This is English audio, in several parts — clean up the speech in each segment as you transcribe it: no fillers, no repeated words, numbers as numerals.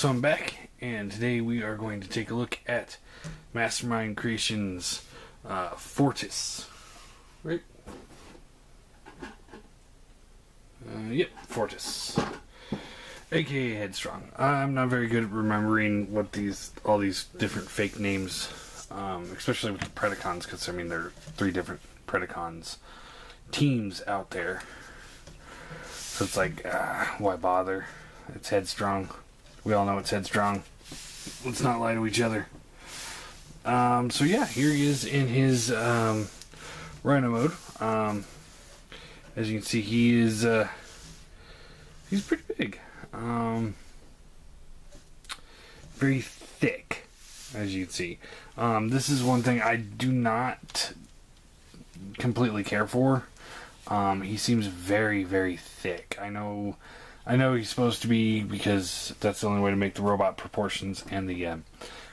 So I'm back, and today we are going to take a look at Mastermind Creations Fortis. Right? Yep, Fortis. AKA Headstrong. I'm not very good at remembering what all these different fake names, especially with the Predacons, because I mean there are 3 different Predacons teams out there. So it's like, why bother? It's Headstrong. We all know it's Headstrong. Let's not lie to each other. So yeah, here he is in his Rhino mode. As you can see, he's pretty big. Very thick, as you can see. This is one thing I do not completely care for. He seems very, very thick. I know he's supposed to be, because that's the only way to make the robot proportions and the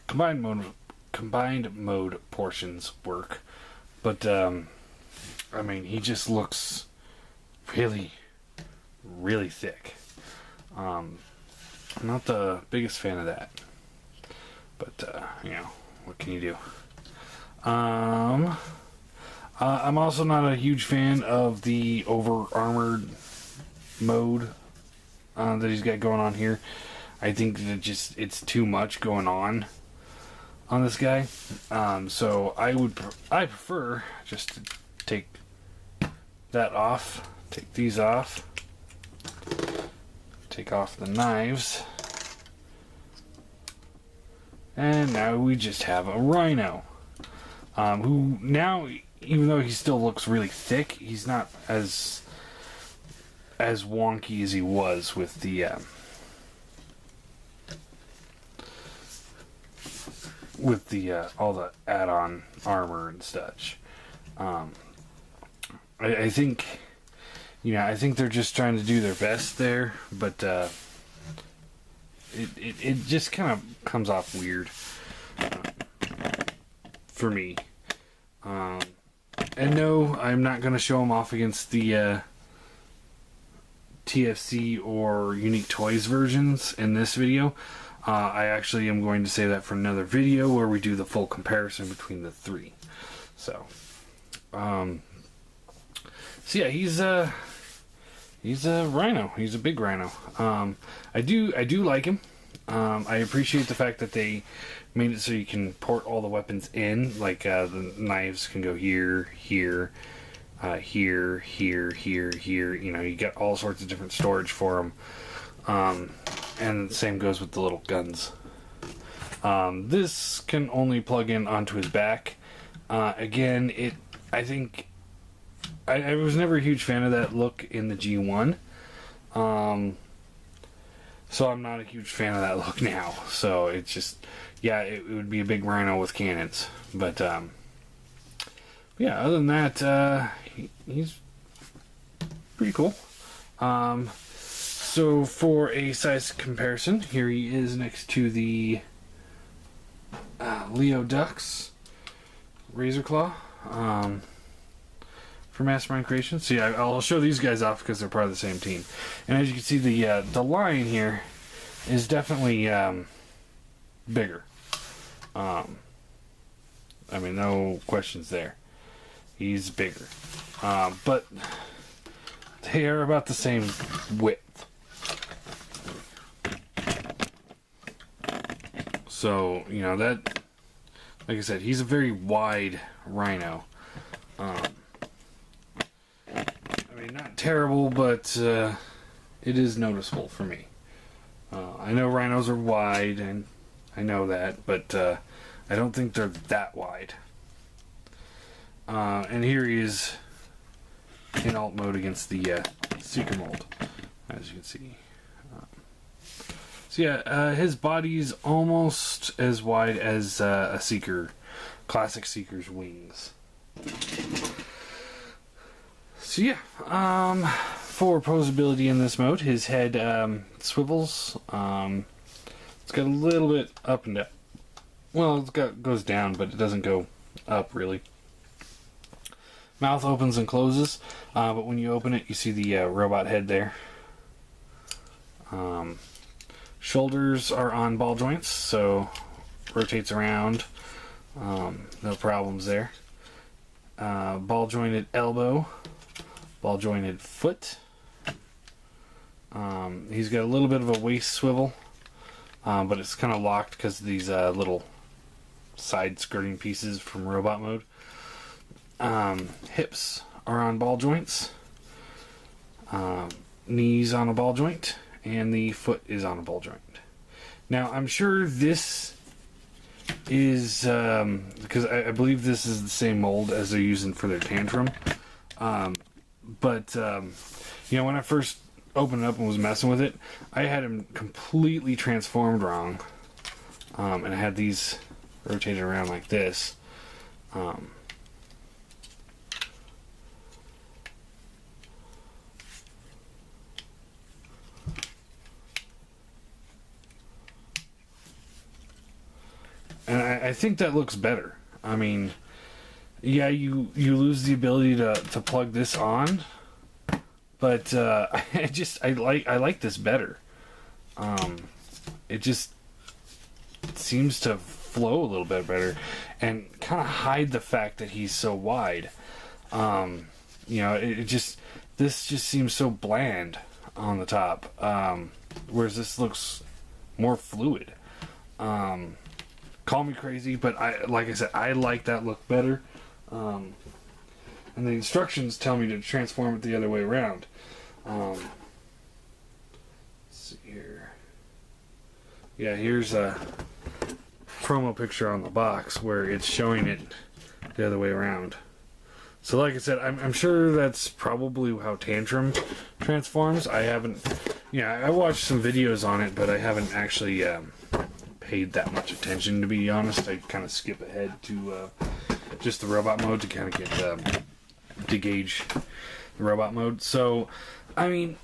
combined mode portions work. But I mean, he just looks really, really thick. I'm not the biggest fan of that, but you know, what can you do? I'm also not a huge fan of the over armored mode that he's got going on here. I think that it's too much going on this guy. So I prefer just to take that off, take these off, take off the knives, and now we just have a Rhino, who now, even though he still looks really thick, he's not as wonky as he was with the all the add-on armor and such. I think, you know, I think they're just trying to do their best there, but it just kind of comes off weird for me. And no, I'm not going to show him off against the TFC or Unique Toys versions in this video. I actually am going to save that for another video where we do the full comparison between the 3. So yeah, he's a Rhino. He's a big Rhino. I do like him. I appreciate the fact that they made it so you can port all the weapons in. Like the knives can go here, here, here, here, here, here. You know, you get all sorts of different storage for them. And the same goes with the little guns. This can only plug in onto his back. Again, I think I was never a huge fan of that look in the G1. So I'm not a huge fan of that look now. So it's just, yeah, it would be a big Rhino with cannons. But yeah, other than that, he's pretty cool. So for a size comparison, here he is next to the Leo Ducks Razor Claw for Mastermind Creations. So yeah, I'll show these guys off because they're part of the same team. And as you can see, the line here is definitely bigger. I mean, no questions there. He's bigger, but they are about the same width. So, you know, that, like I said, he's a very wide Rhino. I mean, not terrible, but it is noticeable for me. I know Rhinos are wide, and I know that, but I don't think they're that wide. And here he is in alt mode against the Seeker mold, as you can see. So yeah, his body's almost as wide as a Seeker, classic Seeker's wings. So yeah, for posability in this mode, his head swivels. It's got a little bit up and down. Well, goes down, but it doesn't go up really. Mouth opens and closes, but when you open it, you see the robot head there. Shoulders are on ball joints, so rotates around. No problems there. Ball jointed elbow, ball jointed foot. He's got a little bit of a waist swivel, but it's kind of locked because of these little side skirting pieces from robot mode. Hips are on ball joints. Knees on a ball joint, and the foot is on a ball joint. Now, I'm sure this is because I believe this is the same mold as they're using for their tantrum. But when I first opened it up and was messing with it, I had him completely transformed wrong, and I had these rotated around like this. And I think that looks better. I mean, yeah, you lose the ability to plug this on, but I like this better. It just seems to flow a little bit better, and kind of hide the fact that he's so wide. This just seems so bland on the top, whereas this looks more fluid. Call me crazy, but like I said, I like that look better. And the instructions tell me to transform it the other way around. Let's see here. Yeah, here's a promo picture on the box where it's showing it the other way around. So like I said, I'm sure that's probably how Tantrum transforms. I watched some videos on it, but I haven't actually paid that much attention, to be honest. I kind of skip ahead to just the robot mode to kind of get to gauge the robot mode. So, I mean,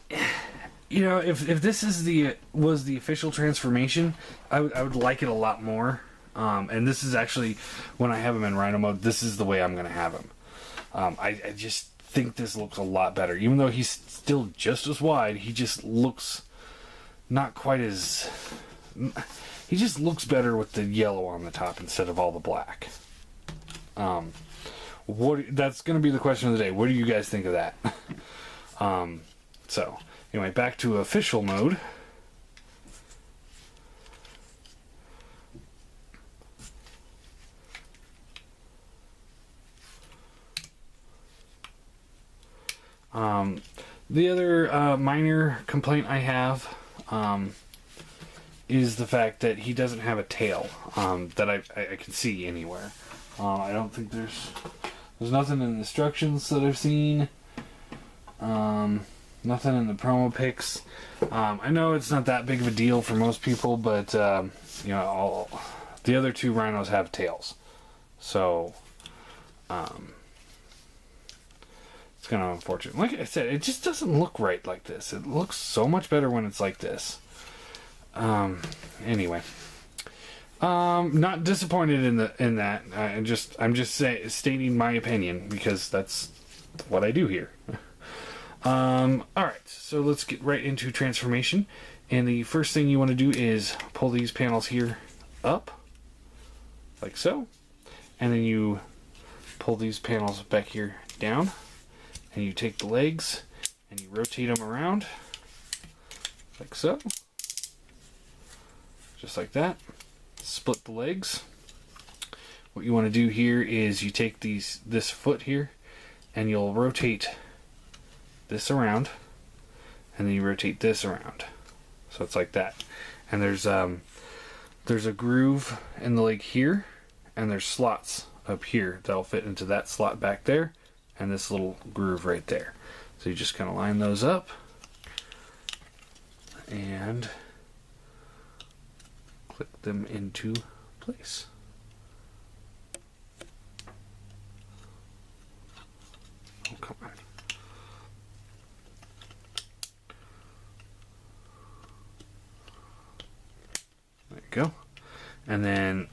if this was the official transformation, I would like it a lot more. And this is actually, when I have him in Rhino mode, this is the way I'm going to have him. I just think this looks a lot better, even though he's still just as wide. He just looks not quite as. He just looks better with the yellow on the top instead of all the black. That's going to be the question of the day. What do you guys think of that? So, anyway, back to official mode. The other minor complaint I have is the fact that he doesn't have a tail that I can see anywhere. I don't think there's nothing in the instructions that I've seen. Nothing in the promo pics. I know it's not that big of a deal for most people, but the other two rhinos have tails, so it's kind of unfortunate. Like I said, it just doesn't look right like this. It looks so much better when it's like this. Anyway, not disappointed in that. I'm just stating my opinion because that's what I do here. All right, so let's get right into transformation. And the first thing you want to do is pull these panels here up, like so, and then you pull these panels back here down, and you take the legs and you rotate them around, like so. Just like that. Split the legs. What you want to do here is you take this foot here and you'll rotate this around, and then you rotate this around. So it's like that. And there's a groove in the leg here, and there's slots up here that'll fit into that slot back there, and this little groove right there. So you just kind of line those up and click them into place. Oh, come on. There you go. And then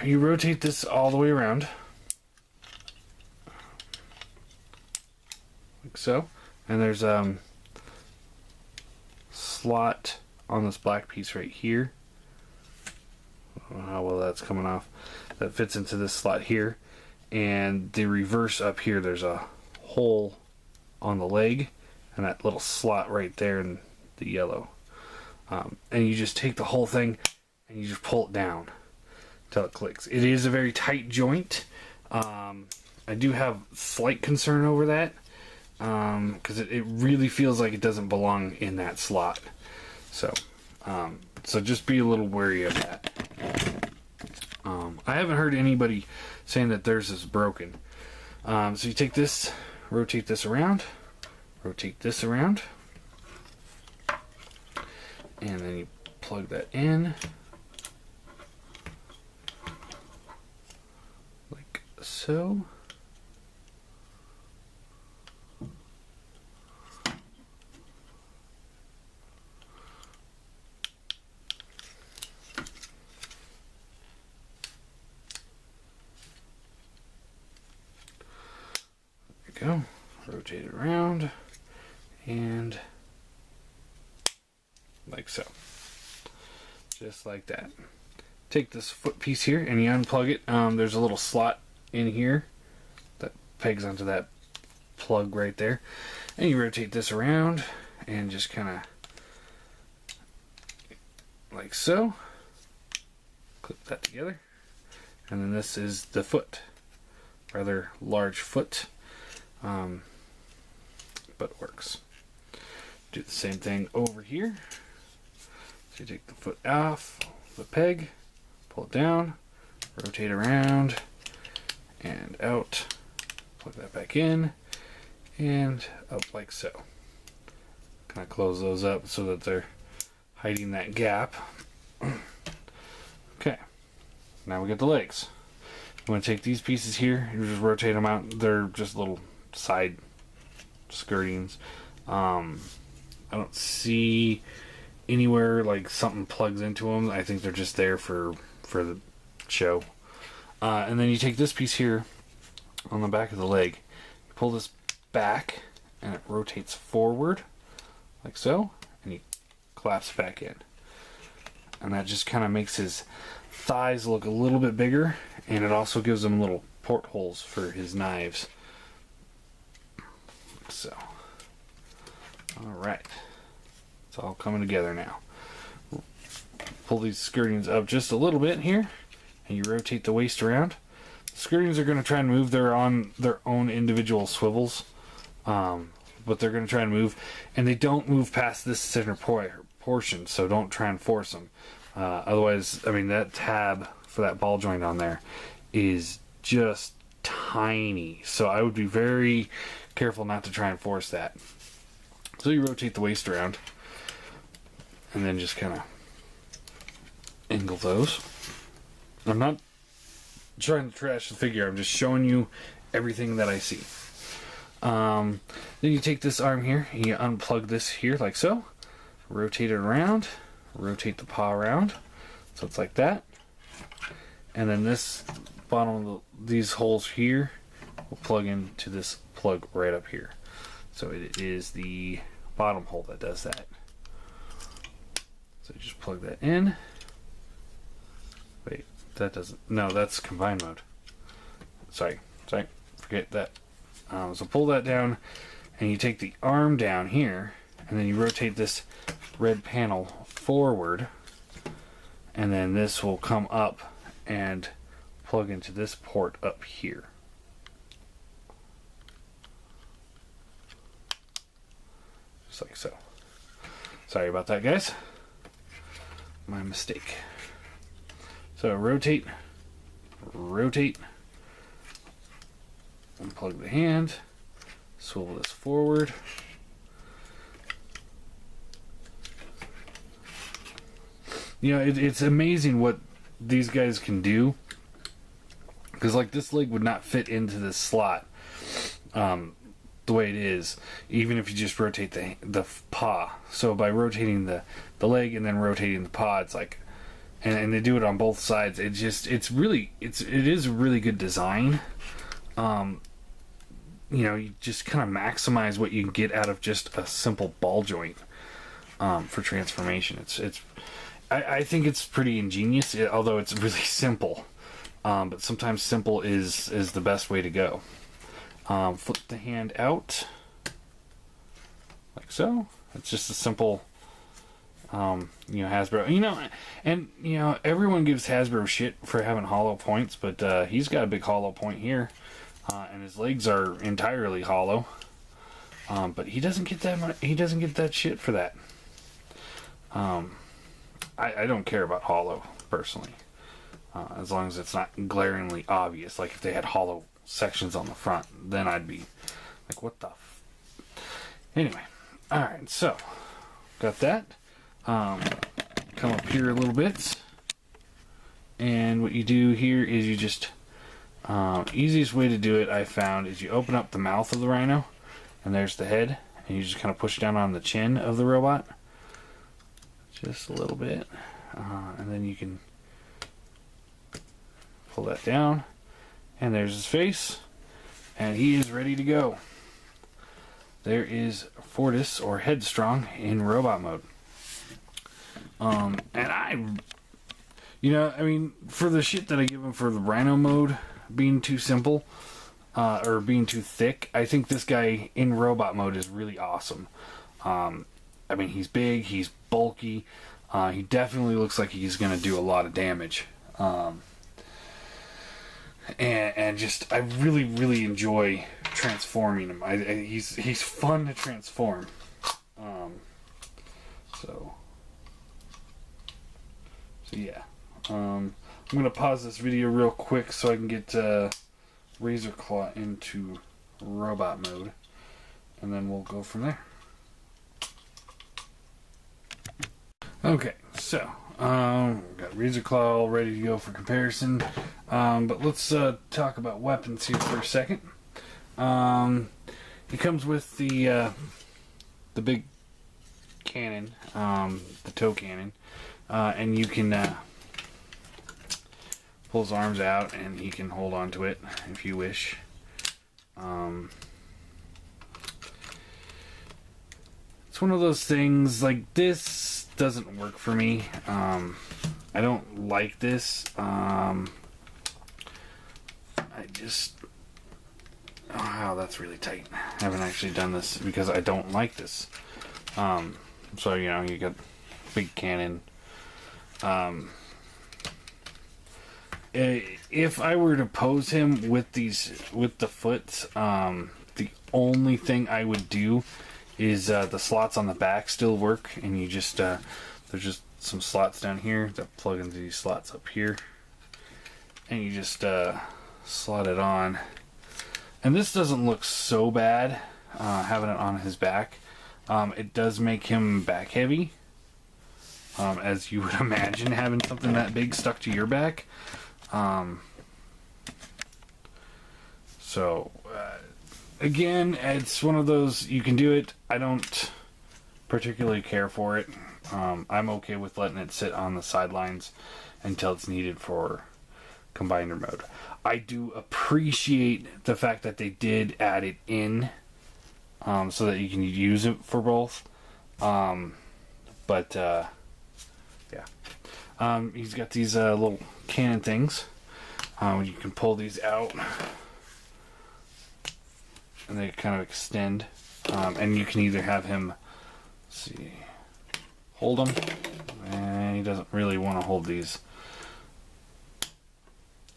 you rotate this all the way around. Like so. And there's slot on this black piece right here. I don't know how well that's coming off. That fits into this slot here. And the reverse up here, there's a hole on the leg and that little slot right there in the yellow. And you just take the whole thing and you just pull it down till it clicks. It is a very tight joint. I do have slight concern over that because it really feels like it doesn't belong in that slot. So just be a little wary of that. I haven't heard anybody saying that theirs is broken. So you take this, rotate this around, and then you plug that in like so. Go, rotate it around, and like so, just like that. Take this foot piece here and you unplug it. There's a little slot in here that pegs onto that plug right there, and you rotate this around and just kind of like so, clip that together, and then this is the foot, rather large foot. But it works. Do the same thing over here. So you take the foot off the peg, pull it down, rotate around and out, plug that back in and up like so. Kind of close those up so that they're hiding that gap. Okay, now we get the legs. I'm going to take these pieces here, you just rotate them out. They're just little side skirtings. I don't see anywhere like something plugs into them. I think they're just there for the show. And then you take this piece here on the back of the leg, you pull this back and it rotates forward like so, and you clasp back in, and that just kind of makes his thighs look a little bit bigger, and it also gives him little portholes for his knives. So, alright, it's all coming together now. Pull these skirtings up just a little bit here, and you rotate the waist around. The skirtings are going to try and move. They're on their own individual swivels, but they're going to try and move, and they don't move past this center portion, so don't try and force them. Otherwise, I mean, that tab for that ball joint on there is just tiny, so I would be very careful not to try and force that. So you rotate the waist around and then just kind of angle those. I'm not trying to trash the figure, I'm just showing you everything that I see. Then you take this arm here and you unplug this here like so, rotate it around, rotate the paw around so it's like that, and then this bottom of these holes here will plug into this plug right up here. So it is the bottom hole that does that. So you just plug that in. Wait, that doesn't, no, that's combine mode. Sorry, forget that. So pull that down and you take the arm down here and then you rotate this red panel forward, and then this will come up and plug into this port up here. Just like so. Sorry about that, guys. My mistake. So rotate, unplug the hand, swivel this forward. You know, it's amazing what these guys can do, because like this leg would not fit into this slot the way it is, even if you just rotate the paw. So by rotating the leg and then rotating the paw, it's like, and they do it on both sides. It is a really good design. You know, you just kind of maximize what you can get out of just a simple ball joint. for transformation. I think it's pretty ingenious, although it's really simple. But sometimes simple is the best way to go. Flip the hand out, like so. It's just a simple, Hasbro. And everyone gives Hasbro shit for having hollow points, but he's got a big hollow point here, and his legs are entirely hollow. But he doesn't get that much. He doesn't get that shit for that. I don't care about hollow personally, as long as it's not glaringly obvious. Like if they had hollow sections on the front, then I'd be like, what the anyway. Alright, so got that. Come up here a little bit, and what you do here is you just easiest way to do it I found is you open up the mouth of the rhino, and there's the head, and you just kind of push down on the chin of the robot just a little bit, and then you can pull that down, and there's his face, and he is ready to go. There is Fortis, or Headstrong, in robot mode. And for the shit that I give him for the Rhino mode being too simple, or being too thick, I think this guy in robot mode is really awesome. He's big, he's bulky, he definitely looks like he's going to do a lot of damage. And just, I really, really enjoy transforming him. He's fun to transform. So yeah. I'm going to pause this video real quick so I can get Razor Claw into robot mode, and then we'll go from there. Okay, so got Razor Claw all ready to go for comparison, but let's talk about weapons here for a second. It comes with the big cannon, the tow cannon, and you can pull his arms out and he can hold on to it if you wish. It's one of those things, like, this doesn't work for me. I don't like this. Wow, that's really tight. I haven't actually done this because I don't like this. So, you got big cannon. If I were to pose him with the foot, the only thing I would do is the slots on the back still work, and you just there's just some slots down here that plug into these slots up here, and you just slot it on. And this doesn't look so bad, having it on his back. It does make him back heavy, as you would imagine having something that big stuck to your back. Again, it's one of those, you can do it. I don't particularly care for it. I'm okay with letting it sit on the sidelines until it's needed for combiner mode. I do appreciate the fact that they did add it in, so that you can use it for both. Yeah. He's got these little cannon things. You can pull these out, and they kind of extend. And you can either have him, hold them, and he doesn't really want to hold these.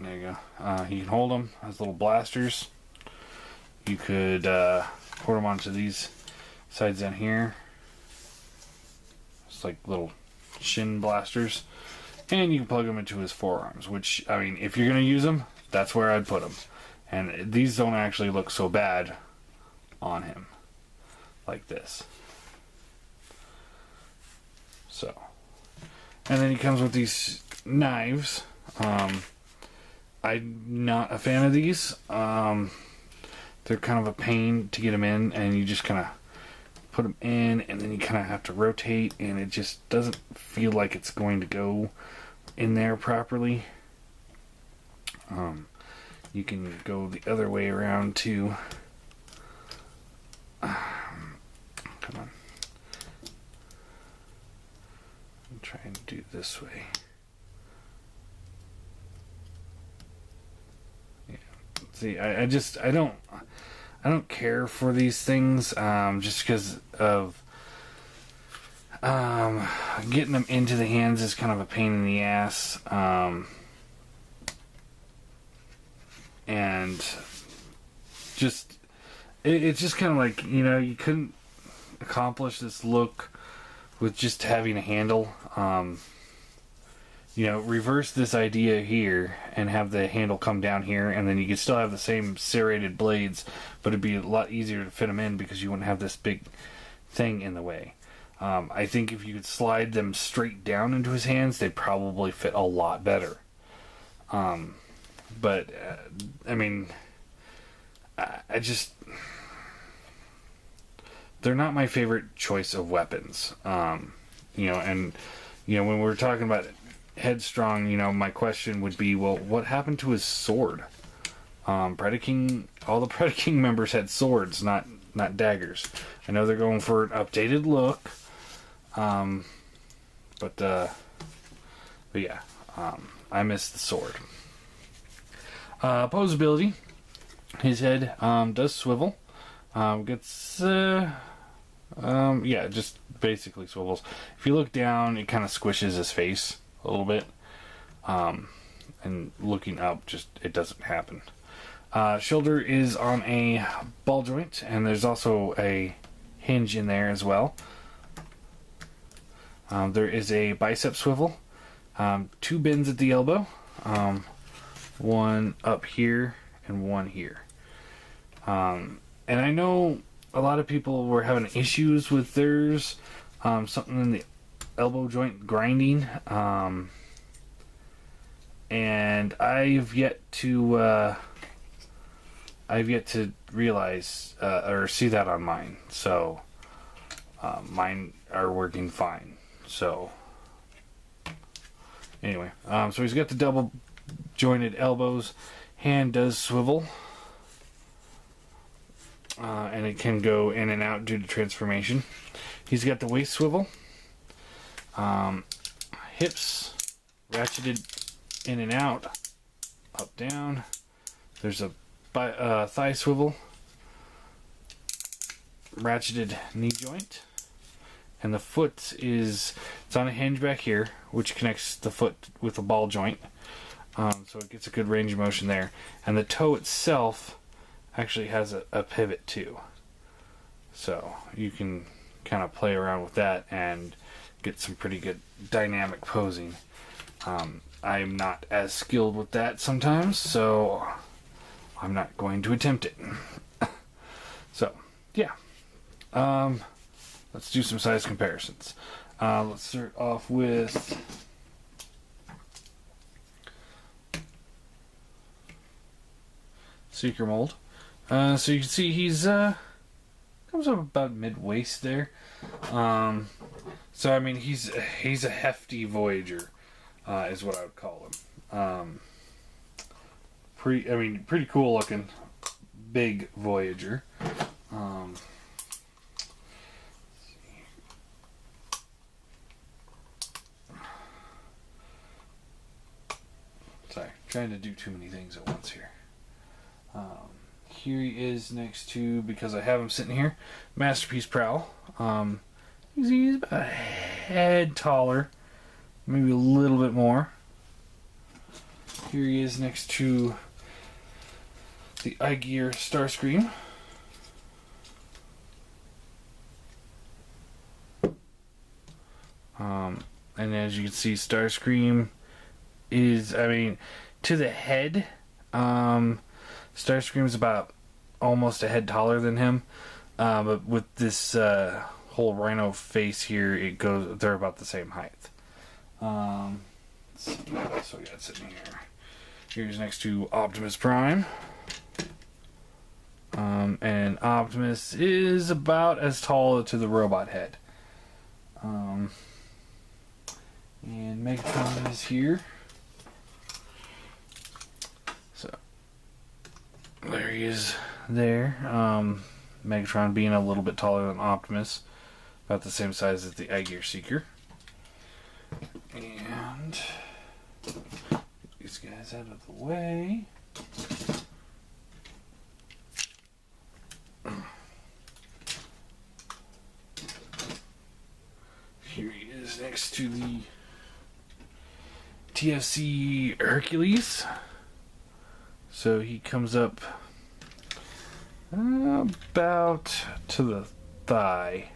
There you go. He can hold them as little blasters. You could put them onto these sides down here. It's like little shin blasters. And you can plug them into his forearms, which, if you're going to use them, that's where I'd put them. And these don't actually look so bad on him, like this. So, and then he comes with these knives. I'm not a fan of these. They're kind of a pain to get them in, and you just kind of put them in, and then you kind of have to rotate, and it just doesn't feel like it's going to go in there properly. You can go the other way around too. Come on. try and do it this way. Yeah. See, I don't care for these things, just because of getting them into the hands is kind of a pain in the ass. And just it's just kind of like, you know, you couldn't accomplish this look with just having a handle. You know, reverse this idea here and have the handle come down here, and then you could still have the same serrated blades, but it'd be a lot easier to fit them in because you wouldn't have this big thing in the way. I think if you could slide them straight down into his hands, they'd probably fit a lot better. But I mean, I just, they're not my favorite choice of weapons. You know, and you know, when we're talking about Headstrong, you know, my question would be, well, what happened to his sword? All the Predaking members had swords, not daggers. I know they're going for an updated look, but yeah, I miss the sword. Posability. His head does swivel. Yeah, just basically swivels. If you look down, it kind of squishes his face a little bit. And looking up, just it doesn't happen. Shoulder is on a ball joint, and there's also a hinge in there as well. There is a bicep swivel, 2 bends at the elbow, one up here and one here. And I know a lot of people were having issues with theirs, something in the elbow joint grinding, and I've yet to realize or see that on mine. So mine are working fine. So anyway, so he's got the double jointed elbows. Hand does swivel, and it can go in and out due to transformation. He's got the waist swivel. Hips ratcheted in and out, up down. There's a thigh swivel, ratcheted knee joint, and the foot it's on a hinge back here, which connects the foot with the ball joint, so it gets a good range of motion there. And the toe itself actually has a pivot too, so you can kind of play around with that and get some pretty good dynamic posing. I'm not as skilled with that sometimes, so I'm not going to attempt it. So, yeah. Let's do some size comparisons. Let's start off with Seeker Mold. So you can see he's comes up about mid-waist there. So I mean he's a hefty Voyager, is what I would call him. Pretty cool looking, big Voyager. Sorry, trying to do too many things at once here. Here he is next to, because I have him sitting here, Masterpiece Prowl. He's about a head taller, maybe a little bit more. Here he is next to the iGear Starscream. And as you can see, Starscream is, to the head, Starscream is about almost a head taller than him. But with this whole rhino face here, they're about the same height. Let's see what else we got sitting here. Here's next to Optimus Prime. And Optimus is about as tall to the robot head. And Megatron is here. So, there he is there. Megatron being a little bit taller than Optimus. About the same size as the iGear Seeker. guys out of the way. Here he is next to the TFC Hercules. So he comes up about to the thigh,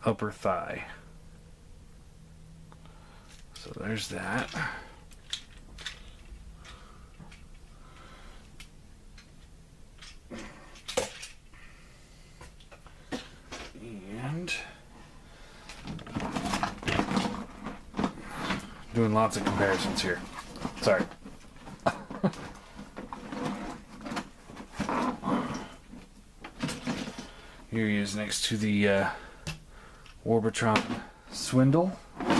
upper thigh. So there's that. And doing lots of comparisons here. Sorry. Here he is next to the Warbotron Swindle. And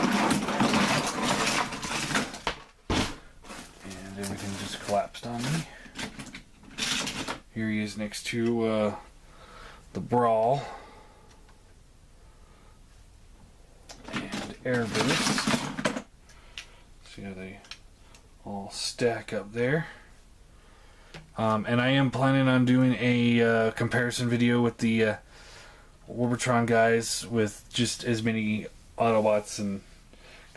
everything just collapsed on me. Here he is next to the Brawl. And Airburst. See how they all stack up there. And I am planning on doing a comparison video with the Warbotron guys with just as many Autobots and,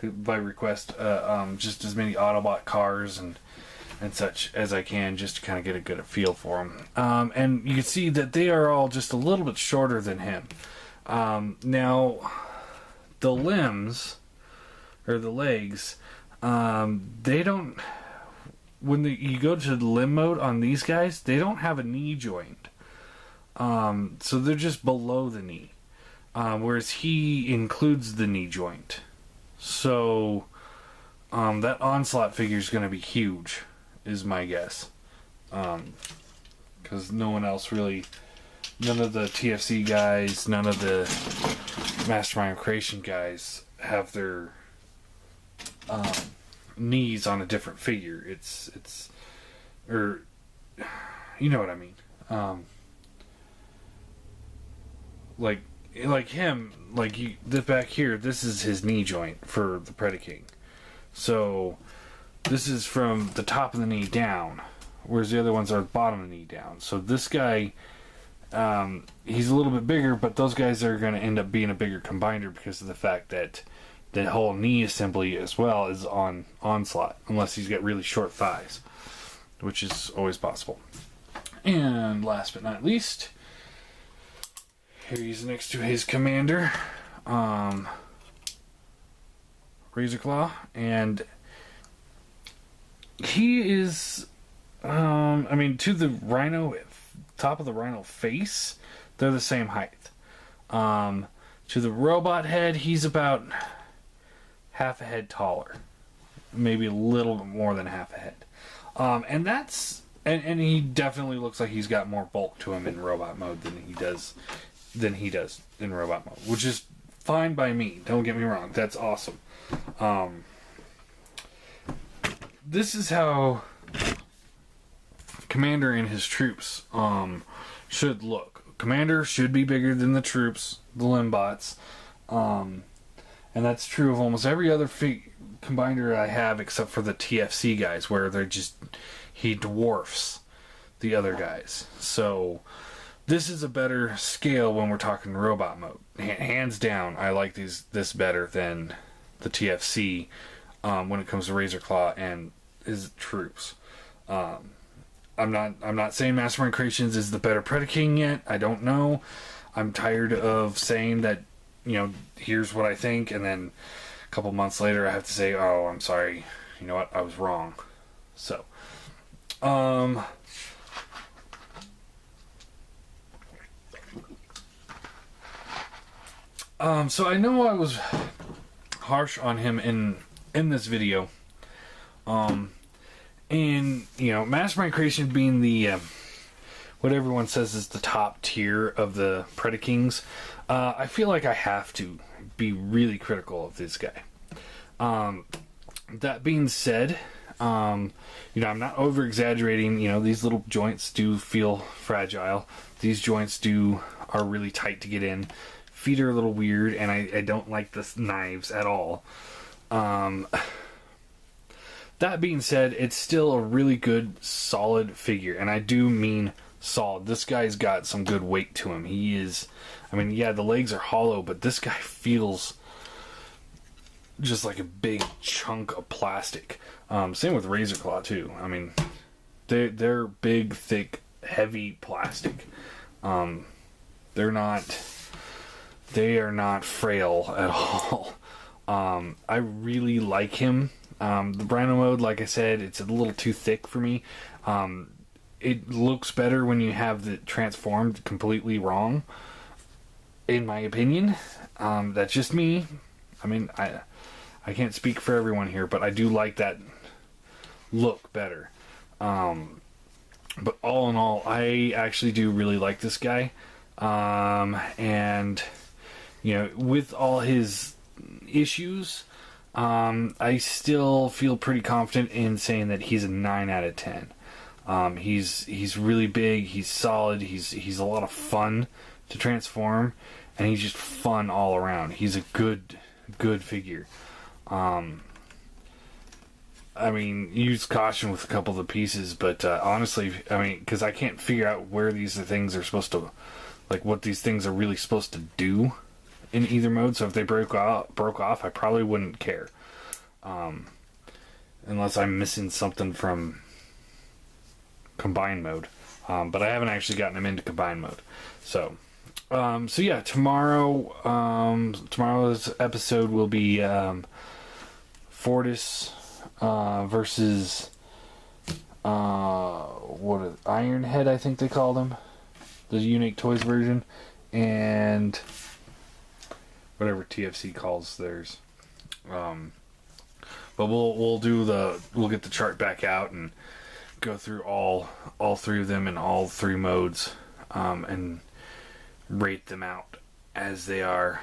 by request, just as many Autobot cars and such as I can, just to kind of get a good feel for them. And you can see that they are all just a little bit shorter than him. Now, the limbs, or the legs, they don't... When you go to the limb mode on these guys, they don't have a knee joint. So they're just below the knee. Whereas he includes the knee joint. So that Onslaught figure is going to be huge, is my guess. Because no one else really... None of the TFC guys, none of the Mastermind Creation guys have their... knees on a different figure. It's or you know what I mean. Like him, this back here, this is his knee joint for the Predaking. So this is from the top of the knee down, whereas the other ones are the bottom of the knee down. So this guy, he's a little bit bigger, but those guys are going to end up being a bigger combiner because of the fact that the whole knee assembly as well is on Onslaught, unless he's got really short thighs, which is always possible. And last but not least, here he's next to his commander, Razorclaw, and he is, I mean, to the Rhino, top of the Rhino face, they're the same height. To the robot head, he's about half a head taller, maybe a little bit more than half a head, and that's and he definitely looks like he's got more bulk to him in robot mode than he does in robot mode, which is fine by me. Don't get me wrong, that's awesome. This is how Commander and his troops should look. Commander should be bigger than the troops, the Limbots. And that's true of almost every other combiner I have, except for the TFC guys, where he dwarfs the other guys. So this is a better scale when we're talking robot mode. Hands down, I like this better than the TFC when it comes to Razorclaw and his troops. I'm not saying Mastermind Creations is the better Predaking yet. I don't know. I'm tired of saying that, here's what I think, and then a couple months later I have to say, oh, I'm sorry, you know what, I was wrong. So, so I know I was harsh on him in this video. And, Mastermind Creation being the, what everyone says is the top tier of the Predakings, I feel like I have to be really critical of this guy. That being said, I'm not over exaggerating. These little joints do feel fragile. These joints are really tight to get in. Feet are a little weird, and I don't like the knives at all. That being said, it's still a really good, solid figure. And I do mean solid. This guy's got some good weight to him. He is... I mean, yeah, the legs are hollow, but this guy feels just like a big chunk of plastic. Same with Razor Claw, too. I mean, they're big, thick, heavy plastic. They are not frail at all. I really like him. The Brino mode, like I said, it's a little too thick for me. It looks better when you have it transformed completely wrong, in my opinion. That's just me. I mean, I can't speak for everyone here, but I do like that look better. But all in all, I actually do really like this guy. And, you know, with all his issues, I still feel pretty confident in saying that he's a 9 out of 10. He's really big, he's solid, he's a lot of fun to transform, and he's just fun all around. He's a good figure. I mean, use caution with a couple of the pieces, but honestly, I mean, because I can't figure out where these things are supposed to, like, what these things are really supposed to do in either mode. So if they broke off, I probably wouldn't care, unless I'm missing something from combined mode. But I haven't actually gotten them into combined mode. So yeah, tomorrow's episode will be Fortis versus Ironhead, I think they called him, the Unique Toys version, and whatever TFC calls theirs. But we'll get the chart back out and go through all three of them in all three modes, and rate them out as they are.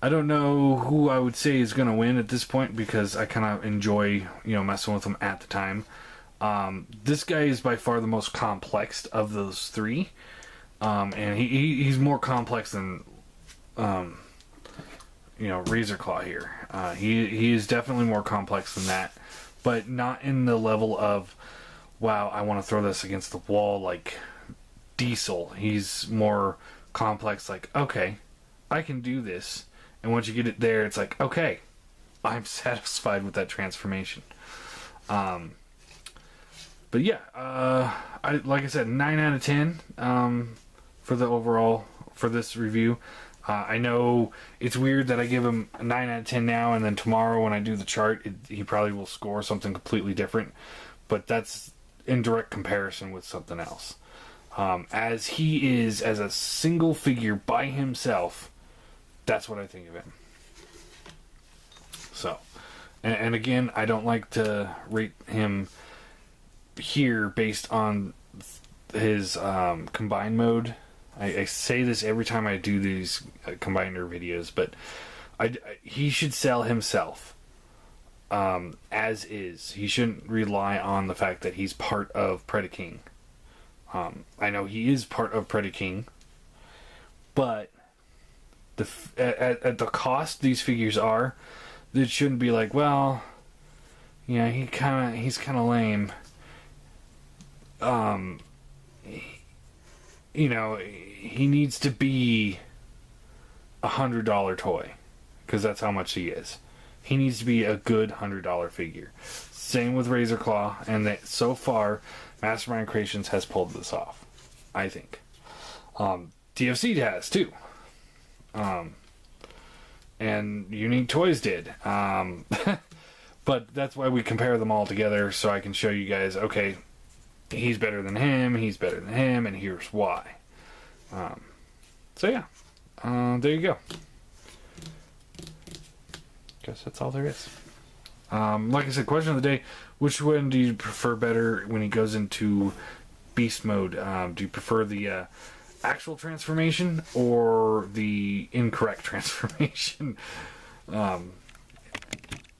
I don't know who I would say is going to win at this point, because I kind of enjoy, messing with them at the time. This guy is by far the most complex of those three, and he's more complex than Razor Claw here. He is definitely more complex than that, but not in the level of, wow, I want to throw this against the wall like Diesel. He's more complex, like, okay, I can do this. And once you get it there, it's like, okay, I'm satisfied with that transformation. But yeah, like I said, 9 out of 10 for the overall, for this review. I know it's weird that I give him a 9 out of 10 now, and then tomorrow when I do the chart, he probably will score something completely different. But that's in direct comparison with something else. As he is, as a single figure by himself, that's what I think of him. So, and again, I don't like to rate him here based on his combined mode. I say this every time I do these combiner videos, but he should sell himself as is. He shouldn't rely on the fact that he's part of Predaking. I know he is part of Predaking, but at the cost these figures are, it shouldn't be like, well, yeah, he's kind of lame. He needs to be $100 toy, because that's how much he is. He needs to be a good $100 figure. Same with Razor Claw, and that so far, Mastermind Creations has pulled this off, I think. TFC has too. And Unique Toys did. But that's why we compare them all together, so I can show you guys, okay, he's better than him, and here's why. So yeah, there you go. Guess that's all there is. Like I said, question of the day, which one do you prefer better when he goes into beast mode? Do you prefer the actual transformation or the incorrect transformation?